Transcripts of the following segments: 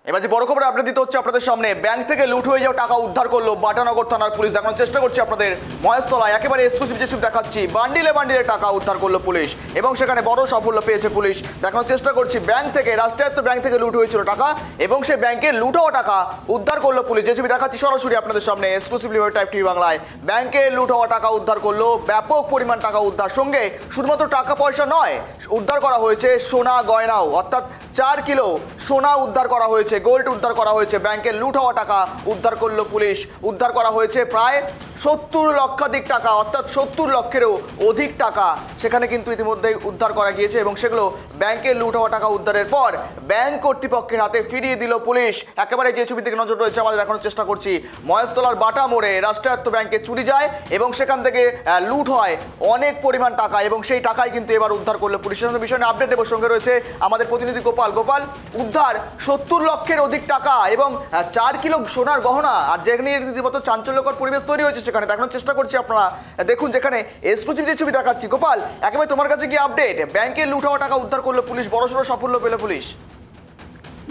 এবার যে বড় খবর আপডেট দিতে হচ্ছে আপনাদের সামনে, ব্যাংক থেকে লুট হয়ে যাওয়া টাকা উদ্ধার করলো বাটানগর থানার পুলিশ। দেখানোর চেষ্টা করছি আপনাদের মহেশতলায় একেবারে এক্সক্লুসিভ যে ছবি দেখাচ্ছি, বান্ডিলে বান্ডিলে টাকা উদ্ধার করলো পুলিশ এবং সেখানে বড় সাফল্য পেয়েছে পুলিশ। দেখানোর চেষ্টা করছি ব্যাংক থেকে, রাষ্ট্রায়ত্ত ব্যাংক থেকে লুট হয়েছিল টাকা এবং সেই ব্যাংকে লুট হওয়া টাকা উদ্ধার করলো পুলিশ। যে ছবি দেখাচ্ছি সরাসরি আপনাদের সামনে এক্সক্লুসিভলি টাইপ টিভি বাংলায়। ব্যাংকে লুট হওয়া টাকা উদ্ধার করলো, ব্যাপক পরিমাণ টাকা উদ্ধার, সঙ্গে শুধুমাত্র টাকা পয়সা নয়, উদ্ধার করা হয়েছে সোনা গয়নাও, অর্থাৎ 4 কিলো সোনা উদ্ধার করা হয়েছে, গোল্ড উদ্ধার করা হয়েছে। ব্যাংকের লুট হওয়া টাকা উদ্ধার করলো পুলিশ। উদ্ধার করা হয়েছে প্রায় 70 লক্ষাধিক টাকা, অর্থাৎ 70 লক্ষেরও অধিক টাকা সেখানে কিন্তু ইতিমধ্যেই উদ্ধার করা গিয়েছে এবং সেগুলো ব্যাংকের লুট হওয়া টাকা উদ্ধারের পর ব্যাংক কর্তৃপক্ষের হাতে ফিরিয়ে দিল পুলিশ। একেবারে যে ছবি থেকে নজর রয়েছে আমাদের দেখানোর চেষ্টা করছি, মহেশতলার বাটা মোড়ে রাষ্ট্রায়ত্ত ব্যাংকে চুরি যায় এবং সেখান থেকে লুট হয় অনেক পরিমাণ টাকা এবং সেই টাকাই কিন্তু এবার উদ্ধার করলো পুলিশের। সঙ্গে বিষয় নিয়ে আপডেট দেবার সঙ্গে রয়েছে আমাদের প্রতিনিধি গোপাল। গোপাল, উদ্ধার 70 লক্ষের অধিক টাকা এবং 4 কিলো সোনার গহনা, আর যেখানে রীতিমতো চাঞ্চল্যকর পরিবেশ তৈরি হয়েছে সেখানে দেখানোর চেষ্টা করছি। আপনারা দেখুন যেখানে এক্সক্লুসিভ যে ছবি দেখাচ্ছি। গোপাল, একেবারে তোমার কাছে কি আপডেট? ব্যাংকে লুট হওয়া টাকা উদ্ধার করলো পুলিশ, বড়সড় সাফল্য পেল পুলিশ।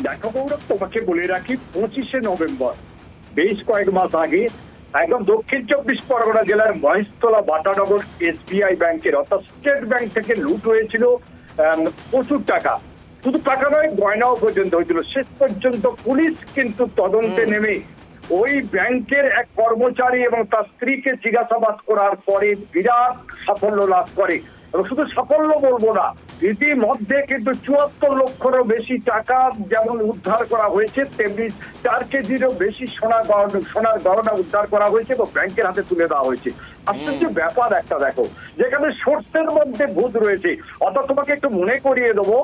দেখো গৌরব, তোমাকে বলে রাখি 25শে নভেম্বর, বেশ কয়েক মাস আগে একদম দক্ষিণ 24 পরগনা জেলার মহেশতলা বাটানগর SBI ব্যাংকের অর্থাৎ স্টেট ব্যাংক থেকে লুট হয়েছিল প্রচুর টাকা। শুধু টাকা নয়, গয়নাও পর্যন্ত হয়েছিল। শেষ পর্যন্ত পুলিশ কিন্তু তদন্তে নেমে ওই ব্যাংকের এক কর্মচারী এবং তার স্ত্রীকে জিজ্ঞাসাবাদ করার পরে বিরাট সাফল্য লাভ করে। এবং শুধু সাফল্য বলবো না, ইতিমধ্যে কিন্তু 74 লক্ষেরও বেশি টাকা যেমন উদ্ধার করা হয়েছে, তেমনি 4 কেজিরও বেশি সোনার গহনা উদ্ধার করা হয়েছে এবং ব্যাংকের হাতে তুলে দেওয়া হয়েছে। আশ্চর্য ব্যাপার একটা দেখো, যেখানে সোর্সের মধ্যে ভূত রয়েছে। অর্থাৎ তোমাকে একটু মনে করিয়ে দেবো,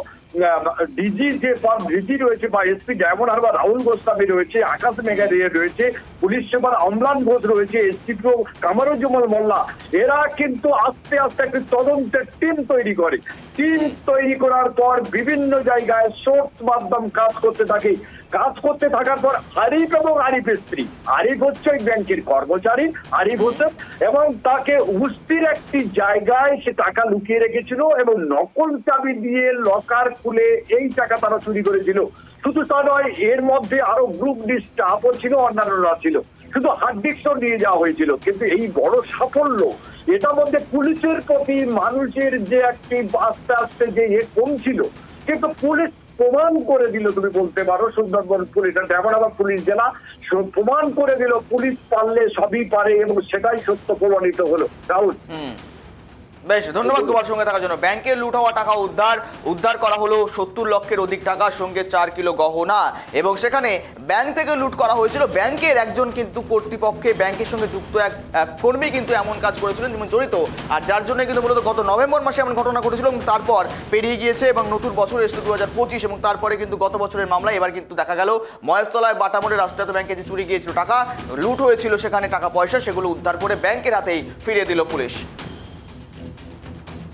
ডিজি রয়েছে বা এসপি ডায়মন্ড হারবার রাহুল গোস্বামী রয়েছে, আকাশ মেঘারিয়া রয়েছে, পুলিশ সুপার অম্লান ঘোষ রয়েছে, এসডিপিও কামারুজ্জামান মোল্লা, এরা কিন্তু আস্তে আস্তে একটি তদন্তের টিম তৈরি করে। টিম তৈরি করার পর বিভিন্ন জায়গায় সোর্স মাধ্যম কাজ করতে থাকে। কাজ করতে থাকার পর আরিফ এবং আরিফের স্ত্রী, আরিফ হচ্ছে ওই ব্যাংকের কর্মচারী, আরিফ হোসেন, এবং তাকে উস্তির একটি জায়গায় সে টাকা লুকিয়ে রেখেছিল এবং নকল চাবি দিয়ে লকার খুলে এই টাকা তারা চুরি করেছিল। শুধু তা নয়, এর মধ্যে আরো গ্রুপ ডি স্টাফও ছিল, অন্যান্যরা ছিল, শুধু হার্ড ডিস্কও নিয়ে যাওয়া হয়েছিল। কিন্তু এই বড় সাফল্য, এটার মধ্যে পুলিশের প্রতি মানুষের যে একটি আস্তে আস্তে যে কমছিল, কিন্তু পুলিশ প্রমাণ করে দিল, তুমি বলতে পারো সুন্দরবন পুলিশ, এমন আবার পুলিশ জেলা প্রমাণ করে দিল পুলিশ পারলে সবই পারে এবং সেটাই সত্য প্রমাণিত হলো। রাহুল, বেশ, ধন্যবাদ তোমার সঙ্গে থাকার জন্য। ব্যাংকে লুট হওয়া টাকা উদ্ধার করা হলো 70 লক্ষের অধিক টাকার সঙ্গে 4 কিলো গহনা এবং সেখানে ব্যাংক থেকে লুট করা হয়েছিল। ব্যাংকের একজন কিন্তু কর্তৃপক্ষে ব্যাংকের সঙ্গে যুক্ত এক কর্মী কিন্তু এমন কাজ করেছিলেন যেমন জড়িত, আর যার জন্য কিন্তু মূলত গত নভেম্বর মাসে এমন ঘটনা ঘটেছিল এবং তারপর পেরিয়ে গিয়েছে এবং নতুন বছর এসেছে 2025 এবং তারপরে কিন্তু গত বছরের মামলায় এবার কিন্তু দেখা গেল মহেশতলায় বাটামোড়ে রাষ্ট্রায়ত্ত ব্যাংকে যে চুরি গিয়েছিল টাকা, লুট হয়েছিল সেখানে টাকা পয়সা, সেগুলো উদ্ধার করে ব্যাংকের হাতেই ফিরিয়ে দিল পুলিশ।